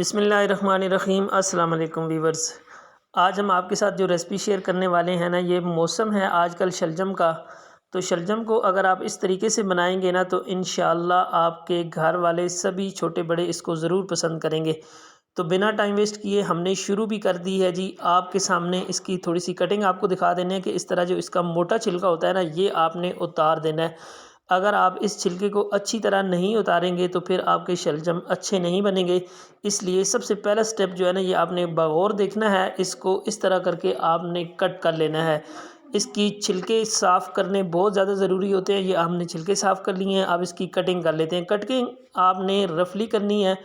बिस्मिल्लाहिर्रहमानिर्रहीम। अस्सलाम वालेकुम वीवर्स। आज हम आपके साथ जो रेसिपी शेयर करने वाले हैं ना, ये मौसम है आजकल शलजम का। तो शलजम को अगर आप इस तरीके से बनाएंगे ना, तो इंशाअल्लाह आपके घर वाले सभी छोटे बड़े इसको ज़रूर पसंद करेंगे। तो बिना टाइम वेस्ट किए हमने शुरू भी कर दी है जी। आपके सामने इसकी थोड़ी सी कटिंग आपको दिखा देने हैं कि इस तरह जो इसका मोटा छिलका होता है ना, ये आपने उतार देना है। अगर आप इस छिलके को अच्छी तरह नहीं उतारेंगे तो फिर आपके शलजम अच्छे नहीं बनेंगे। इसलिए सबसे पहला स्टेप जो है ना, ये आपने बगौर देखना है। इसको इस तरह करके आपने कट कर लेना है। इसकी छिलके साफ़ करने बहुत ज़्यादा ज़रूरी होते हैं। ये हमने छिलके साफ़ कर लिए हैं। अब इसकी कटिंग कर लेते हैं। कटिंग आपने रफली करनी है।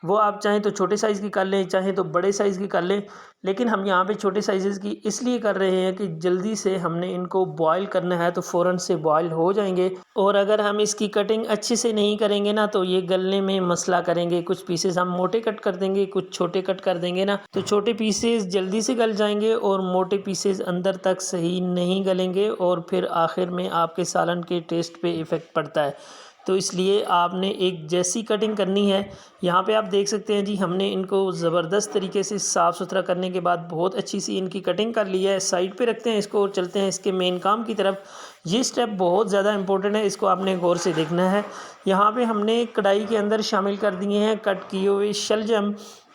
वो आप चाहें तो छोटे साइज़ की कर लें, चाहें तो बड़े साइज़ की कर लें। लेकिन हम यहाँ पे छोटे साइज़ की इसलिए कर रहे हैं कि जल्दी से हमने इनको बॉयल करना है, तो फ़ौरन से बॉयल हो जाएंगे। और अगर हम इसकी कटिंग अच्छे से नहीं करेंगे ना, तो ये गलने में मसला करेंगे। कुछ पीसेस हम मोटे कट कर देंगे, कुछ छोटे कट कर देंगे ना, तो छोटे पीसेस जल्दी से गल जाएंगे और मोटे पीसेस अंदर तक सही नहीं गलेंगे और फिर आखिर में आपके सालन के टेस्ट पे इफ़ेक्ट पड़ता है। तो इसलिए आपने एक जैसी कटिंग करनी है। यहाँ पे आप देख सकते हैं जी, हमने इनको ज़बरदस्त तरीके से साफ़ सुथरा करने के बाद बहुत अच्छी सी इनकी कटिंग कर ली है। साइड पे रखते हैं इसको और चलते हैं इसके मेन काम की तरफ। ये स्टेप बहुत ज़्यादा इंपॉर्टेंट है, इसको आपने गौर से देखना है। यहाँ पे हमने कढ़ाई के अंदर शामिल कर दिए हैं कट किए हुए शलजम,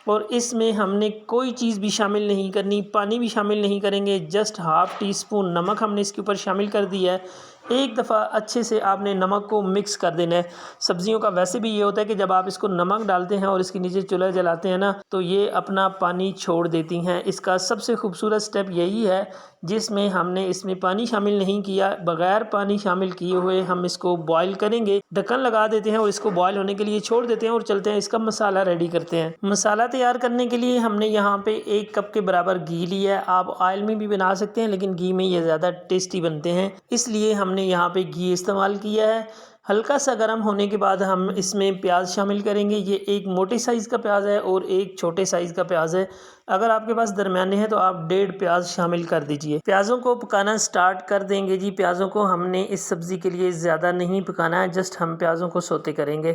और इसमें हमने कोई चीज़ भी शामिल नहीं करनी, पानी भी शामिल नहीं करेंगे। जस्ट हाफ़ टी स्पून नमक हमने इसके ऊपर शामिल कर दिया है। एक दफ़ा अच्छे से आपने नमक को मिक्स कर देना है। सब्जियों का वैसे भी ये होता है कि जब आप इसको नमक डालते हैं और इसके नीचे चूल्हा जलाते हैं ना, तो ये अपना पानी छोड़ देती हैं। इसका सबसे खूबसूरत स्टेप यही है जिसमें हमने इसमें पानी शामिल नहीं किया। बग़ैर पानी शामिल किए हुए हम इसको बॉयल करेंगे। ढक्कन लगा देते हैं और इसको बॉयल होने के लिए छोड़ देते हैं और चलते हैं इसका मसाला रेडी करते हैं। मसाला तैयार करने के लिए हमने यहाँ पे 1 कप के बराबर घी लिया है। आप ऑयल में भी बना सकते हैं, लेकिन घी में ये ज़्यादा टेस्टी बनते हैं, इसलिए हमने यहाँ पे घी इस्तेमाल किया है। हल्का सा गर्म होने के बाद हम इसमें प्याज शामिल करेंगे। ये एक मोटे साइज़ का प्याज है और एक छोटे साइज़ का प्याज है। अगर आपके पास दरमियाने हैं तो आप 1.5 प्याज शामिल कर दीजिए। प्याज़ों को पकाना स्टार्ट कर देंगे जी। प्याज़ों को हमने इस सब्ज़ी के लिए ज़्यादा नहीं पकाना है, जस्ट हम प्याज़ों को सौते करेंगे।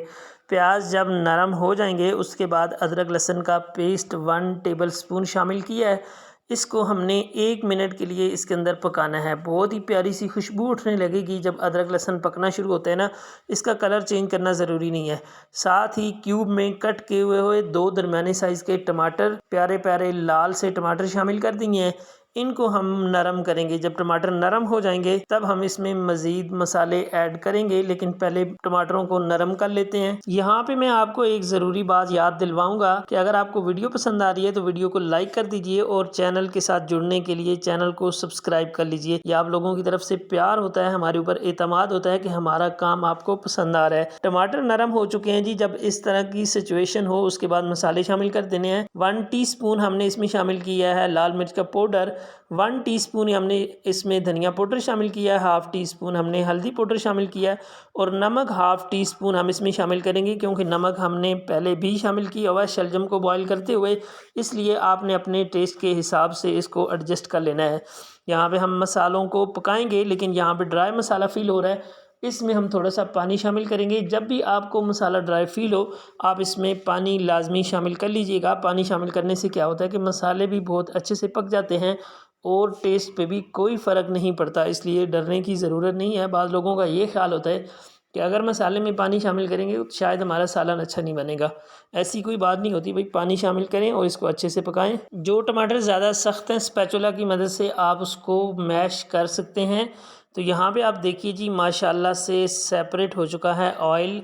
प्याज जब नरम हो जाएंगे उसके बाद अदरक लहसुन का पेस्ट 1 टेबल स्पून शामिल किया है। इसको हमने 1 मिनट के लिए इसके अंदर पकाना है। बहुत ही प्यारी सी खुशबू उठने लगेगी जब अदरक लहसुन पकना शुरू होता है ना। इसका कलर चेंज करना ज़रूरी नहीं है। साथ ही क्यूब में कट किए हुए 2 दरमियाने साइज़ के टमाटर, प्यारे प्यारे लाल से टमाटर शामिल कर दिए हैं। इनको हम नरम करेंगे। जब टमाटर नरम हो जाएंगे तब हम इसमें मज़ीद मसाले ऐड करेंगे, लेकिन पहले टमाटरों को नरम कर लेते हैं। यहाँ पे मैं आपको एक ज़रूरी बात याद दिलवाऊंगा कि अगर आपको वीडियो पसंद आ रही है तो वीडियो को लाइक कर दीजिए और चैनल के साथ जुड़ने के लिए चैनल को सब्सक्राइब कर लीजिए। यह आप लोगों की तरफ से प्यार होता है, हमारे ऊपर एतमाद होता है कि हमारा काम आपको पसंद आ रहा है। टमाटर नरम हो चुके हैं जी। जब इस तरह की सिचुएशन हो उसके बाद मसाले शामिल कर देने हैं। 1 टीस्पून हमने इसमें शामिल किया है लाल मिर्च का पाउडर। 1 टीस्पून हमने इसमें धनिया पाउडर शामिल किया है। हाफ़ टी स्पून हमने हल्दी पाउडर शामिल किया है और नमक हाफ़ टी स्पून हम इसमें शामिल करेंगे, क्योंकि नमक हमने पहले भी शामिल किया हुआ है शलजम को बॉईल करते हुए। इसलिए आपने अपने टेस्ट के हिसाब से इसको एडजस्ट कर लेना है। यहाँ पे हम मसालों को पकाएंगे, लेकिन यहाँ पे ड्राई मसाला फील हो रहा है, इसमें हम थोड़ा सा पानी शामिल करेंगे। जब भी आपको मसाला ड्राई फील हो आप इसमें पानी लाजमी शामिल कर लीजिएगा। पानी शामिल करने से क्या होता है कि मसाले भी बहुत अच्छे से पक जाते हैं और टेस्ट पे भी कोई फ़र्क नहीं पड़ता, इसलिए डरने की ज़रूरत नहीं है। बाज़ लोगों का ये ख्याल होता है कि अगर मसाले में पानी शामिल करेंगे तो शायद हमारा सालन अच्छा नहीं बनेगा। ऐसी कोई बात नहीं होती भाई, पानी शामिल करें और इसको अच्छे से पकाएं। जो टमाटर ज़्यादा सख्त हैं, स्पैचुला की मदद से आप उसको मैश कर सकते हैं। तो यहाँ पे आप देखिए जी, माशाल्लाह से सेपरेट हो चुका है ऑयल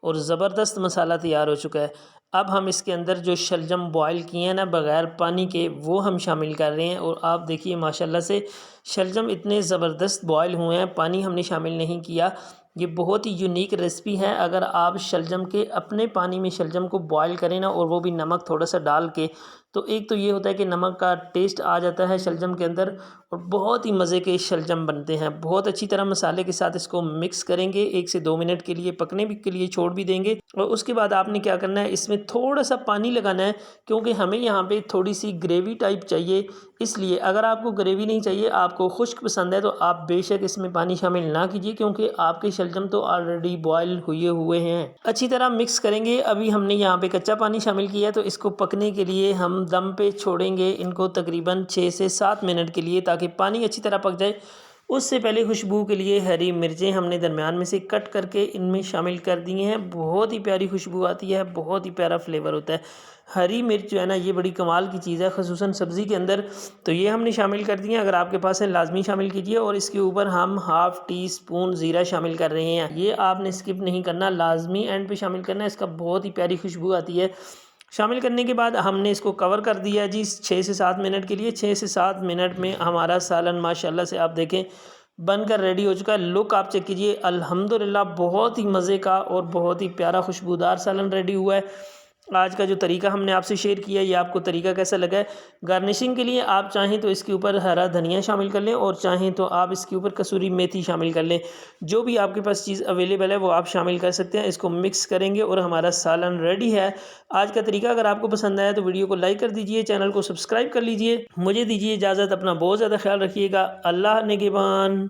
और ज़बरदस्त मसाला तैयार हो चुका है। अब हम इसके अंदर जो शलजम बॉयल किए हैं ना बग़ैर पानी के, वो हम शामिल कर रहे हैं। और आप देखिए माशाल्लाह से शलजम इतने ज़बरदस्त बॉयल हुए हैं, पानी हमने शामिल नहीं किया। ये बहुत ही यूनिक रेसिपी है। अगर आप शलजम के अपने पानी में शलजम को बॉयल करें ना, और वो भी नमक थोड़ा सा डाल के, तो एक तो ये होता है कि नमक का टेस्ट आ जाता है शलजम के अंदर और बहुत ही मज़े के शलजम बनते हैं। बहुत अच्छी तरह मसाले के साथ इसको मिक्स करेंगे, 1 से 2 मिनट के लिए पकने भी के लिए छोड़ भी देंगे और उसके बाद आपने क्या करना है, इसमें थोड़ा-सा पानी लगाना है क्योंकि हमें यहाँ पे थोड़ी-सी ग्रेवी टाइप चाहिए। इसलिए अगर आपको ग्रेवी नहीं चाहिए, आपको खुश्क पसंद है, तो आप बेशक इसमें पानी शामिल ना कीजिए क्योंकि आपके शलजम तो ऑलरेडी बॉयल हुए हुए हैं। अच्छी तरह मिक्स करेंगे। अभी हमने यहाँ पे कच्चा पानी शामिल किया है तो इसको पकने के लिए हम दम पे छोड़ेंगे इनको तकरीबन 6 से 7 मिनट के लिए, ताकि पानी अच्छी तरह पक जाए। उससे पहले खुशबू के लिए हरी मिर्चें हमने दरमियान में से कट करके इनमें शामिल कर दी हैं। बहुत ही प्यारी खुशबू आती है, बहुत ही प्यारा फ्लेवर होता है। हरी मिर्च जो है ना, ये बड़ी कमाल की चीज़ है, ख़ुसूसन सब्ज़ी के अंदर। तो ये हमने शामिल कर दिए हैं, अगर आपके पास है लाजमी शामिल कीजिए। और इसके ऊपर हम हाफ़ टी स्पून ज़ीरा शामिल कर रहे हैं। ये आपने स्किप नहीं करना, लाजमी एंड पे शामिल करना है, इसका बहुत ही प्यारी खुशबू आती है। शामिल करने के बाद हमने इसको कवर कर दिया है जी 6 से 7 मिनट के लिए। 6 से 7 मिनट में हमारा सालन माशाल्लाह से आप देखें बनकर रेडी हो चुका है। लुक आप चेक कीजिए, अल्हम्दुलिल्लाह बहुत ही मज़े का और बहुत ही प्यारा खुशबूदार सालन रेडी हुआ है। आज का जो तरीका हमने आपसे शेयर किया, ये आपको तरीका कैसा लगा है? गार्निशिंग के लिए आप चाहें तो इसके ऊपर हरा धनिया शामिल कर लें और चाहें तो आप इसके ऊपर कसूरी मेथी शामिल कर लें। जो भी आपके पास चीज़ अवेलेबल है वो आप शामिल कर सकते हैं। इसको मिक्स करेंगे और हमारा सालन रेडी है। आज का तरीका अगर आपको पसंद आया तो वीडियो को लाइक कर दीजिए, चैनल को सब्सक्राइब कर लीजिए। मुझे दीजिए इजाज़त, अपना बहुत ज़्यादा ख्याल रखिएगा। अल्लाह निगहबान।